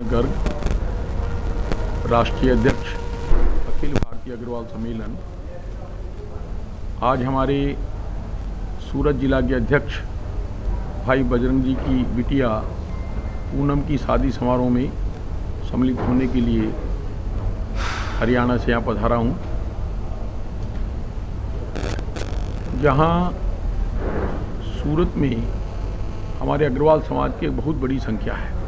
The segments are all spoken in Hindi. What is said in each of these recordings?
गर्ग राष्ट्रीय अध्यक्ष अखिल भारतीय अग्रवाल सम्मेलन आज हमारे सूरत जिला के अध्यक्ष भाई बजरंग जी की बिटिया पूनम की शादी समारोह में सम्मिलित होने के लिए हरियाणा से यहाँ पधारा हूँ, जहाँ सूरत में हमारे अग्रवाल समाज की एक बहुत बड़ी संख्या है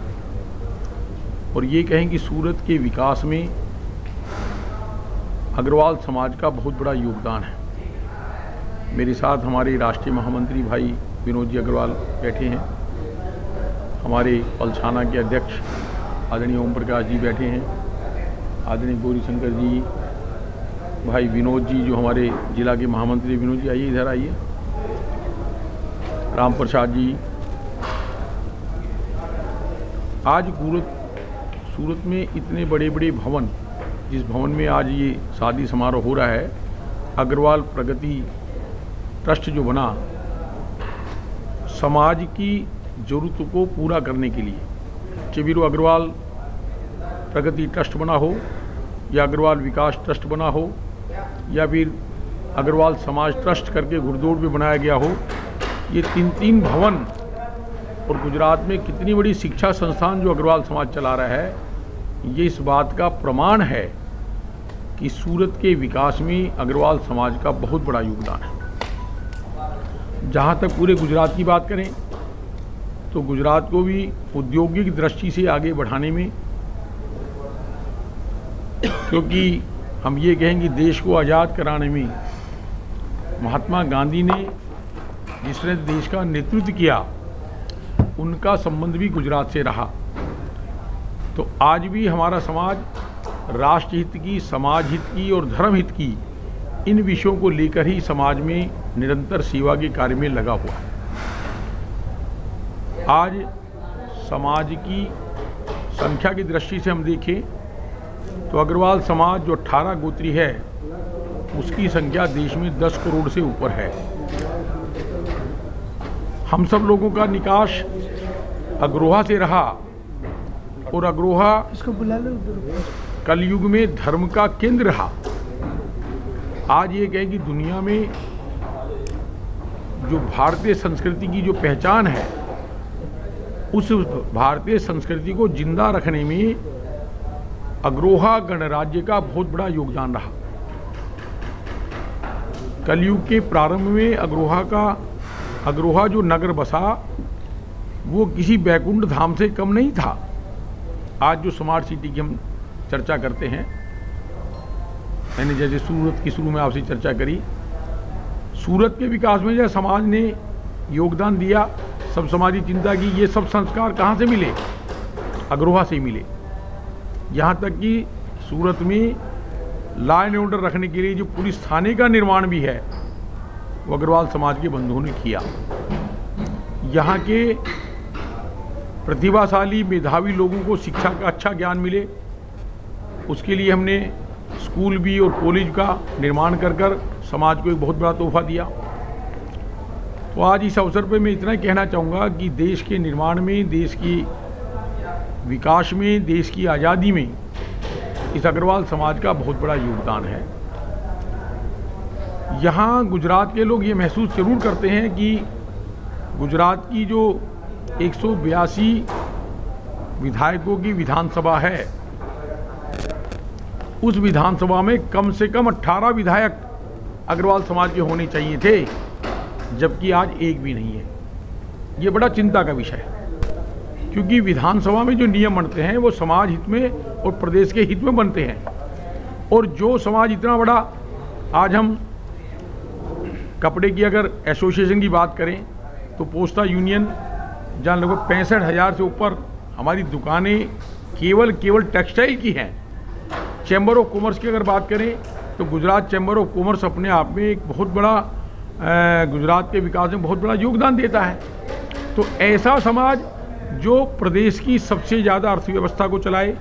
और ये कहें कि सूरत के विकास में अग्रवाल समाज का बहुत बड़ा योगदान है। मेरे साथ हमारे राष्ट्रीय महामंत्री भाई विनोद जी अग्रवाल बैठे हैं, हमारे पलसाना के अध्यक्ष आदरणीय ओम प्रकाश जी बैठे हैं, आदरणीय गौरी शंकर जी, भाई विनोद जी जो हमारे जिला के महामंत्री, विनोद जी आइए, इधर आइए, राम प्रसाद जी। आज सूरत में इतने बड़े बड़े भवन, जिस भवन में आज ये शादी समारोह हो रहा है, अग्रवाल प्रगति ट्रस्ट जो बना समाज की ज़रूरतों को पूरा करने के लिए, चाहे वो अग्रवाल प्रगति ट्रस्ट बना हो या अग्रवाल विकास ट्रस्ट बना हो या फिर अग्रवाल समाज ट्रस्ट करके गुरदौड़ में बनाया गया हो, ये तीन भवन और गुजरात में कितनी बड़ी शिक्षा संस्थान जो अग्रवाल समाज चला रहा है, ये इस बात का प्रमाण है कि सूरत के विकास में अग्रवाल समाज का बहुत बड़ा योगदान है। जहाँ तक पूरे गुजरात की बात करें तो गुजरात को भी औद्योगिक दृष्टि से आगे बढ़ाने में, क्योंकि हम ये कहेंगे देश को आज़ाद कराने में महात्मा गांधी ने जिसने देश का नेतृत्व किया, उनका संबंध भी गुजरात से रहा। तो आज भी हमारा समाज राष्ट्र हित की, समाज हित की और धर्म हित की इन विषयों को लेकर ही समाज में निरंतर सेवा के कार्य में लगा हुआ है। आज समाज की संख्या की दृष्टि से हम देखें तो अग्रवाल समाज जो 18 गोत्री है, उसकी संख्या देश में 10 करोड़ से ऊपर है। हम सब लोगों का निकास अग्रोहा से रहा और अग्रोहा कलयुग में धर्म का केंद्र रहा। आज ये कहें कि दुनिया में जो भारतीय संस्कृति की जो पहचान है, उस भारतीय संस्कृति को जिंदा रखने में अग्रोहा गणराज्य का बहुत बड़ा योगदान रहा। कलयुग के प्रारंभ में अग्रोहा जो नगर बसा, वो किसी बैकुंठ धाम से कम नहीं था। आज जो स्मार्ट सिटी की हम चर्चा करते हैं, मैंने जैसे सूरत की शुरू में आपसे चर्चा करी, सूरत के विकास में जैसे समाज ने योगदान दिया, सब समाजी चिंता की, ये सब संस्कार कहाँ से मिले? अग्रोहा से ही मिले। यहाँ तक कि सूरत में लॉ एंड ऑर्डर रखने के लिए जो पुलिस थाने का निर्माण भी है, वो अग्रवाल समाज के बंधुओं ने किया। यहाँ के प्रतिभाशाली मेधावी लोगों को शिक्षा का अच्छा ज्ञान मिले, उसके लिए हमने स्कूल भी और कॉलेज का निर्माण कर समाज को एक बहुत बड़ा तोहफा दिया। तो आज इस अवसर पर मैं इतना कहना चाहूँगा कि देश के निर्माण में, देश की विकास में, देश की आज़ादी में इस अग्रवाल समाज का बहुत बड़ा योगदान है। यहाँ गुजरात के लोग ये महसूस जरूर करते हैं कि गुजरात की जो 182 विधायकों की विधानसभा है, उस विधानसभा में कम से कम 18 विधायक अग्रवाल समाज के होने चाहिए थे, जबकि आज एक भी नहीं है। ये बड़ा चिंता का विषय है, क्योंकि विधानसभा में जो नियम बनते हैं वो समाज हित में और प्रदेश के हित में बनते हैं। और जो समाज इतना बड़ा, आज हम कपड़े की अगर एसोसिएशन की बात करें तो पोस्टा यूनियन, जहाँ लगभग 65,000 से ऊपर हमारी दुकानें केवल टेक्सटाइल की हैं। चैम्बर ऑफ कॉमर्स की अगर बात करें तो गुजरात चैम्बर ऑफ कॉमर्स अपने आप में एक बहुत बड़ा गुजरात के विकास में बहुत बड़ा योगदान देता है। तो ऐसा समाज जो प्रदेश की सबसे ज़्यादा अर्थव्यवस्था को चलाए,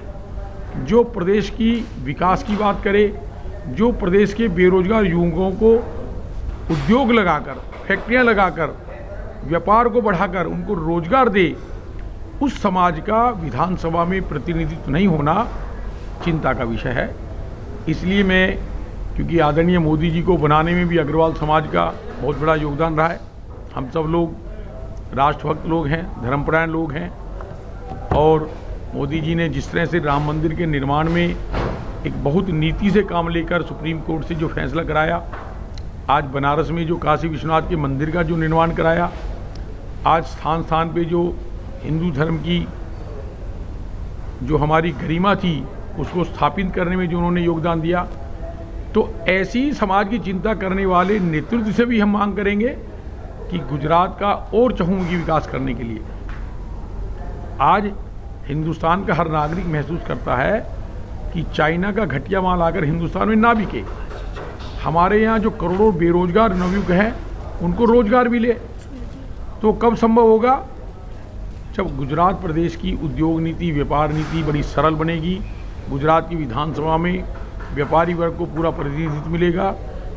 जो प्रदेश की विकास की बात करे, जो प्रदेश के बेरोजगार युवकों को उद्योग लगाकर, फैक्ट्रियां लगाकर, व्यापार को बढ़ाकर उनको रोजगार दे, उस समाज का विधानसभा में प्रतिनिधित्व नहीं होना चिंता का विषय है। इसलिए मैं, क्योंकि आदरणीय मोदी जी को बनाने में भी अग्रवाल समाज का बहुत बड़ा योगदान रहा है, हम सब लोग राष्ट्रभक्त लोग हैं, धर्मपरायण लोग हैं, और मोदी जी ने जिस तरह से राम मंदिर के निर्माण में एक बहुत नीति से काम लेकर सुप्रीम कोर्ट से जो फैसला कराया, आज बनारस में जो काशी विश्वनाथ के मंदिर का जो निर्माण कराया, आज स्थान स्थान पे जो हिंदू धर्म की जो हमारी गरिमा थी उसको स्थापित करने में जो उन्होंने योगदान दिया, तो ऐसी समाज की चिंता करने वाले नेतृत्व से भी हम मांग करेंगे कि गुजरात का और चहुमुखी विकास करने के लिए आज हिंदुस्तान का हर नागरिक महसूस करता है कि चाइना का घटिया माल आकर हिंदुस्तान में ना बिके, हमारे यहाँ जो करोड़ों बेरोजगार नवयुवक हैं उनको रोजगार मिले। तो कब संभव होगा? जब गुजरात प्रदेश की उद्योग नीति, व्यापार नीति बड़ी सरल बनेगी, गुजरात की विधानसभा में व्यापारी वर्ग को पूरा प्रतिनिधित्व मिलेगा,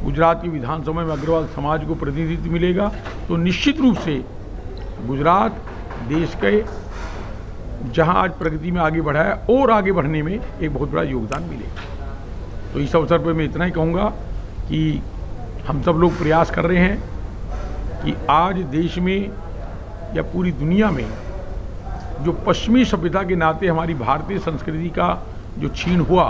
गुजरात की विधानसभा में अग्रवाल समाज को प्रतिनिधित्व मिलेगा, तो निश्चित रूप से गुजरात देश के जहां आज प्रगति में आगे बढ़ा है और आगे बढ़ने में एक बहुत बड़ा योगदान मिलेगा। तो इस अवसर पर मैं इतना ही कहूँगा कि हम सब लोग प्रयास कर रहे हैं कि आज देश में या पूरी दुनिया में जो पश्चिमी सभ्यता के नाते हमारी भारतीय संस्कृति का जो छीन हुआ,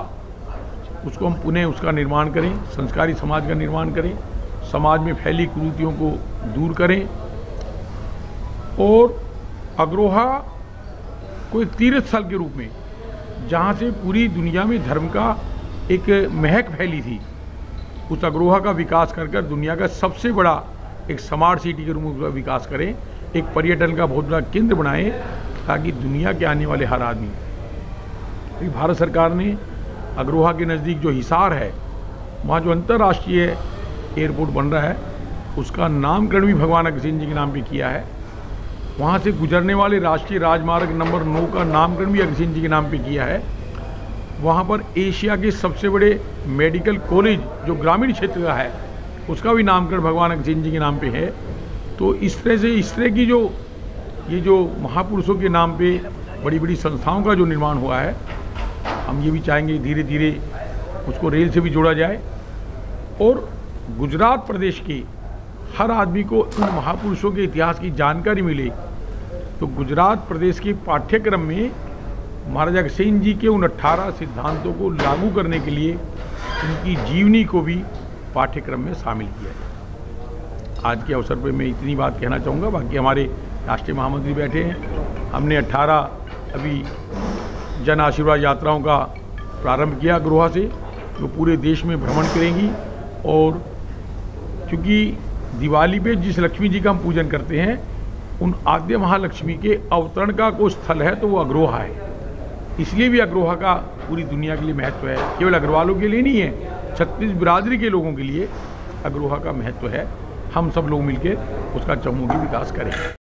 उसको हम पुनः उसका निर्माण करें, संस्कारी समाज का निर्माण करें, समाज में फैली कुरीतियों को दूर करें और अग्रोहा को एक तीर्थ स्थल के रूप में, जहाँ से पूरी दुनिया में धर्म का एक महक फैली थी, उस अग्रोहा का विकास कर कर दुनिया का सबसे बड़ा एक स्मार्ट सिटी के रूप में विकास करें, एक पर्यटन का बहुत बड़ा केंद्र बनाएं, ताकि दुनिया के आने वाले हर आदमी, भारत सरकार ने अग्रोहा के नज़दीक जो हिसार है, वहाँ जो अंतर्राष्ट्रीय एयरपोर्ट बन रहा है, उसका नामकरण भी भगवान अग्रसेन जी के नाम पे किया है। वहाँ से गुजरने वाले राष्ट्रीय राजमार्ग नंबर 9 का नामकरण भी अग्रसेन जी के नाम पे किया है। वहाँ पर एशिया के सबसे बड़े मेडिकल कॉलेज जो ग्रामीण क्षेत्र का है, उसका भी नामकरण भगवान अग्रसेन जी के नाम पे है। तो इस तरह की जो ये जो महापुरुषों के नाम पे बड़ी बड़ी संस्थाओं का जो निर्माण हुआ है, हम ये भी चाहेंगे धीरे धीरे उसको रेल से भी जोड़ा जाए और गुजरात प्रदेश के हर आदमी को उन महापुरुषों के इतिहास की जानकारी मिले। तो गुजरात प्रदेश के पाठ्यक्रम में महाराजा अग्रसेन जी के उन 18 सिद्धांतों को लागू करने के लिए उनकी जीवनी को भी पाठ्यक्रम में शामिल किया है। आज के अवसर पर मैं इतनी बात कहना चाहूँगा। बाकी हमारे राष्ट्रीय महामंत्री बैठे हैं, हमने 18 अभी जन आशीर्वाद यात्राओं का प्रारंभ किया अग्रोहा से, जो पूरे देश में भ्रमण करेंगी। और क्योंकि दिवाली पे जिस लक्ष्मी जी का हम पूजन करते हैं, उन आद्य महालक्ष्मी के अवतरण का कोई स्थल है तो वो अग्रोहा है। इसलिए भी अग्रोहा का पूरी दुनिया के लिए महत्व है, केवल अग्रवालों के लिए नहीं है, छत्तीस बिरादरी के लोगों के लिए अग्रोहा का महत्व है। हम सब लोग मिलकर उसका चहुमुखी विकास करें।